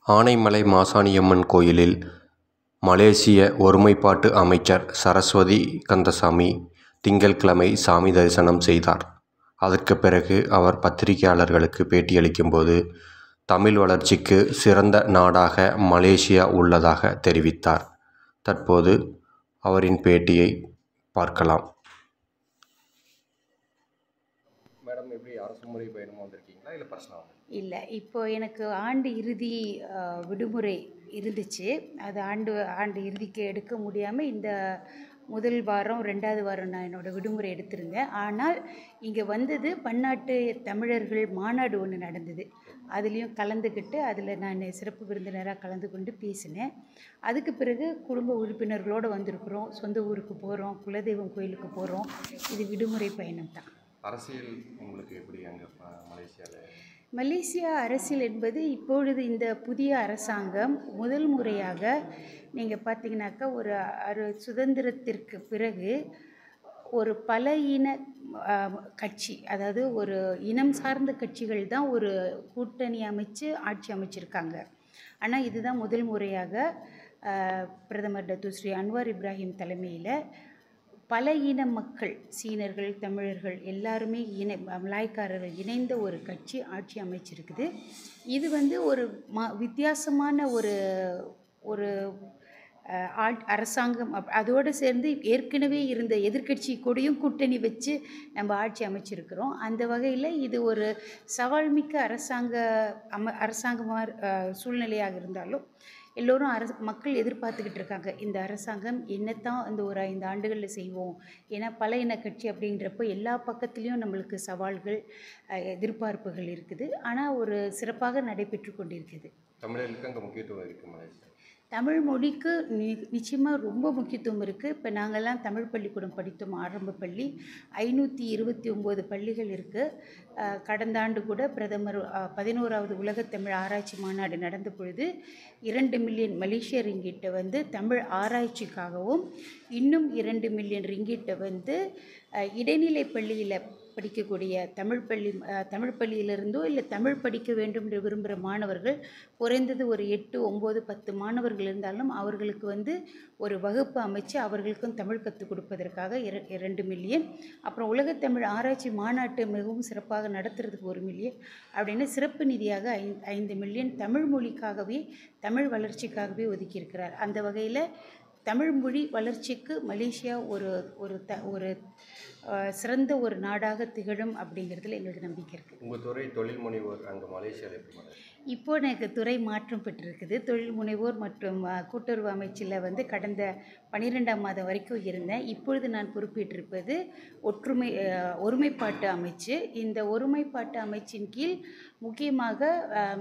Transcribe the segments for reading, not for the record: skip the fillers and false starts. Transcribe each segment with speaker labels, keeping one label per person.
Speaker 1: ஆனைமலை மாசாணியம்மன் கோயிலில் மலேசிய ஒருமைப்பாட்டு அமைச்சர் சரஸ்வதி கந்தசாமி திங்கட்கிழமை சாமி தரிசனம் செய்தார். அதற்குப் பிறகு அவர் பத்திரிகையாளர்களுக்கு பேட்டியளிக்கும்போது, தமிழ் வளர்ச்சிக்கு சிறந்த நாடாக மலேசியா உள்ளதாக தெரிவித்தார். தற்போது அவரின் பேட்டியை பார்க்கலாம்.
Speaker 2: மேடம், எப்படி அரசு முறை பயணமாக வந்திருக்கீங்களா இல்லை பர்சனலாக?
Speaker 3: இல்லை, இப்போ எனக்கு ஆண்டு இறுதி விடுமுறை இருந்துச்சு. அது ஆண்டு இறுதிக்கு எடுக்க முடியாமல் இந்த முதல் வாரம் 2வது வாரம் நான் என்னோடய விடுமுறை எடுத்திருந்தேன். ஆனால் இங்கே வந்தது பன்னாட்டு தமிழர்கள் மாநாடு ஒன்று நடந்தது. அதுலேயும் கலந்துக்கிட்டு அதில் நான் சிறப்பு விருந்தினராக கலந்து கொண்டு பேசினேன். அதுக்கு பிறகு குடும்ப உறுப்பினர்களோடு வந்திருக்கிறோம். சொந்த ஊருக்கு போகிறோம், குலதெய்வம் கோயிலுக்கு போகிறோம். இது விடுமுறை பயணம் தான்.
Speaker 2: அரசியல் உங்களுக்கு எப்படி அங்கே மலேசியாவில்?
Speaker 3: மலேசியா அரசியல் என்பது இப்பொழுது இந்த புதிய அரசாங்கம் முதல் முறையாக நீங்கள் பார்த்தீங்கன்னாக்கா ஒரு சுதந்திரத்திற்கு பிறகு ஒரு பல இன கட்சி, அதாவது ஒரு இனம் சார்ந்த கட்சிகள் தான் ஒரு கூட்டணி அமைச்சு ஆட்சி அமைச்சிருக்காங்க. ஆனால் இதுதான் முதல் முறையாக பிரதமர் டத்து ஸ்ரீ அன்வார் இப்ராஹிம் தலைமையில் பல இன மக்கள், சீனர்கள், தமிழர்கள் எல்லாருமே மலாய்க்காரர்கள் இணைந்த ஒரு கட்சி ஆட்சி அமைச்சிருக்குது. இது ஒரு வித்தியாசமான ஒரு அரசாங்கம். அதோடு சேர்ந்து ஏற்கனவே இருந்த எதிர்க்கட்சி கூடயும் கூட்டணி வச்சு நம்ம ஆட்சி அமைச்சிருக்கிறோம். அந்த வகையில் இது ஒரு சவால்மிக்க அரசாங்கமாக சூழ்நிலையாக இருந்தாலும் எல்லோரும் மக்கள் எதிர்பார்த்துக்கிட்டு இருக்காங்க, இந்த அரசாங்கம் என்னத்தான் இந்த ஒரு 5 ஆண்டுகளில் செய்வோம். ஏன்னா பல இன கட்சி அப்படின்றப்போ எல்லா பக்கத்துலேயும் நம்மளுக்கு சவால்கள், எதிர்பார்ப்புகள் இருக்குது. ஆனால் ஒரு சிறப்பாக நடைபெற்று கொண்டிருக்குது.
Speaker 2: தமிழர்களுக்கு அங்கே முக்கியத்துவம் இருக்குது மலேசியா?
Speaker 3: தமிழ் மொழிக்கு நிச்சயமாக ரொம்ப முக்கியத்துவம் இருக்குது. இப்போ நாங்கள்லாம் தமிழ் பள்ளிக்கூடம் படித்தோம், ஆரம்ப பள்ளி. 529 பள்ளிகள் இருக்குது. கடந்த ஆண்டு கூட பிரதமர் 11வது உலகத்தமிழ் ஆராய்ச்சி மாநாடு நடந்த பொழுது 2 மில்லியன் மலேசிய ரிங்கிட்டை தமிழ் ஆராய்ச்சிக்காகவும், இன்னும் 2 மில்லியன் ரிங்கிட்டை இடைநிலை பள்ளியில் படிக்கக்கூடிய தமிழ் பள்ளியிலிருந்தோ இல்லை தமிழ் படிக்க வேண்டும் என்று விரும்புகிற மாணவர்கள் குறைந்தது ஒரு 8, 9, 10 மாணவர்கள் இருந்தாலும் அவர்களுக்கு ஒரு வகுப்பு அமைச்சு அவர்களுக்கும் தமிழ் கற்றுக் கொடுப்பதற்காக 2 மில்லியன். அப்புறம் உலகத்தமிழ் ஆராய்ச்சி மாநாட்டை மிகவும் சிறப்பாக நடத்துறதுக்கு 1 மில்லியன் அப்படின்னு சிறப்பு நிதியாக 5 மில்லியன் தமிழ் மொழிக்காகவே, தமிழ் வளர்ச்சிக்காகவே ஒதுக்கியிருக்கிறார். அந்த வகையில் தமிழ் மொழி வளர்ச்சிக்கு மலேசியா ஒரு சிறந்த ஒரு நாடாக திகழும் அப்படிங்கிறதுல எங்களுக்கு நம்பிக்கை இருக்குது.
Speaker 2: உங்கள் துறை தொழில் முனைவோர் அங்கே மலேசியாவில் எப்படி?
Speaker 3: இப்போ எனக்கு துறை மாற்றம் பெற்றிருக்குது. தொழில் முனைவோர் மற்றும் கூட்டுறவு அமைச்சில் கடந்த 12ஆம் மாதம் வரைக்கும் இருந்தேன். இப்பொழுது நான் பொறுப்பேற்றிருப்பது ஒருமைப்பாட்டு அமைச்சு. இந்த ஒருமைப்பாட்டு அமைச்சின் கீழ் முக்கியமாக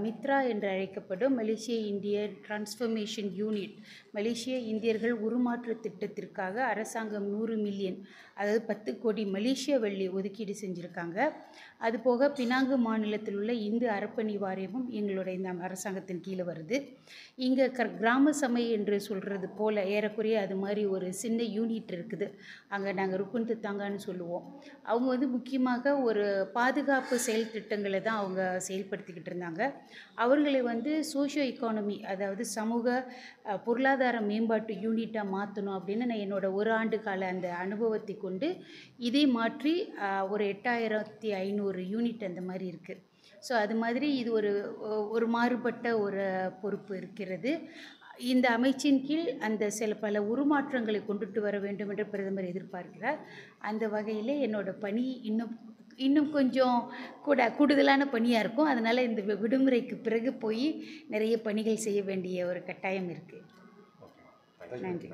Speaker 3: மித்ரா என்று அழைக்கப்படும் மலேசிய இந்தியன் டிரான்ஸ்ஃபர்மேஷன் யூனிட், மலேசிய இந்தியர்கள் உருமாற்ற திட்டத்திற்காக அரசாங்கம் 100 மில்லியன், அதாவது 10 கோடி மலேசிய வெள்ளி ஒதுக்கீடு செஞ்சுருக்காங்க. அதுபோக பினாங்கு மாநிலத்தில் உள்ள இந்து அறப்பணி வாரியமும் எங்களுடைய இந்த அரசாங்கத்தின் கீழே வருது. இங்கே கிராம சபை என்று சொல்கிறது போல் ஏறக்குறைய அது மாதிரி ஒரு சின்ன யூனிட் இருக்குது. அங்கே நாங்கள் ருக்குன் தித்தாங்கன்னு சொல்லுவோம். அவங்க முக்கியமாக ஒரு பாதுகாப்பு செயல் திட்டங்களை தான் அவங்க செயல்படுத்திக்கிட்டு இருந்தாங்க. அவர்களை சோஷியோ எக்கானமி, அதாவது சமூக பொருளாதார மேம்பாட்டு யூனிட்டாக மாற்றணும் அப்படின்னு நான் என்னோடய 1 ஆண்டு கால அந்த அனுபவத்தை கொண்டு இதை மாற்றி ஒரு 8500 யூனிட் அந்த மாதிரி இருக்குது. ஸோ அது மாதிரி இது ஒரு மாறுபட்ட ஒரு பொறுப்பு இருக்கிறது. இந்த அமைச்சின் கீழ் அந்த பல உருமாற்றங்களை கொண்டுட்டு வர வேண்டும் என்று பிரதமர் எதிர்பார்க்கிறார். அந்த வகையில் என்னோட பணி இன்னும் கொஞ்சம் கூடுதலான பணியாக இருக்கும். அதனால் இந்த விடுமுறைக்கு பிறகு போய் நிறைய பணிகள் செய்ய வேண்டிய ஒரு கட்டாயம் இருக்குது. நன்றி.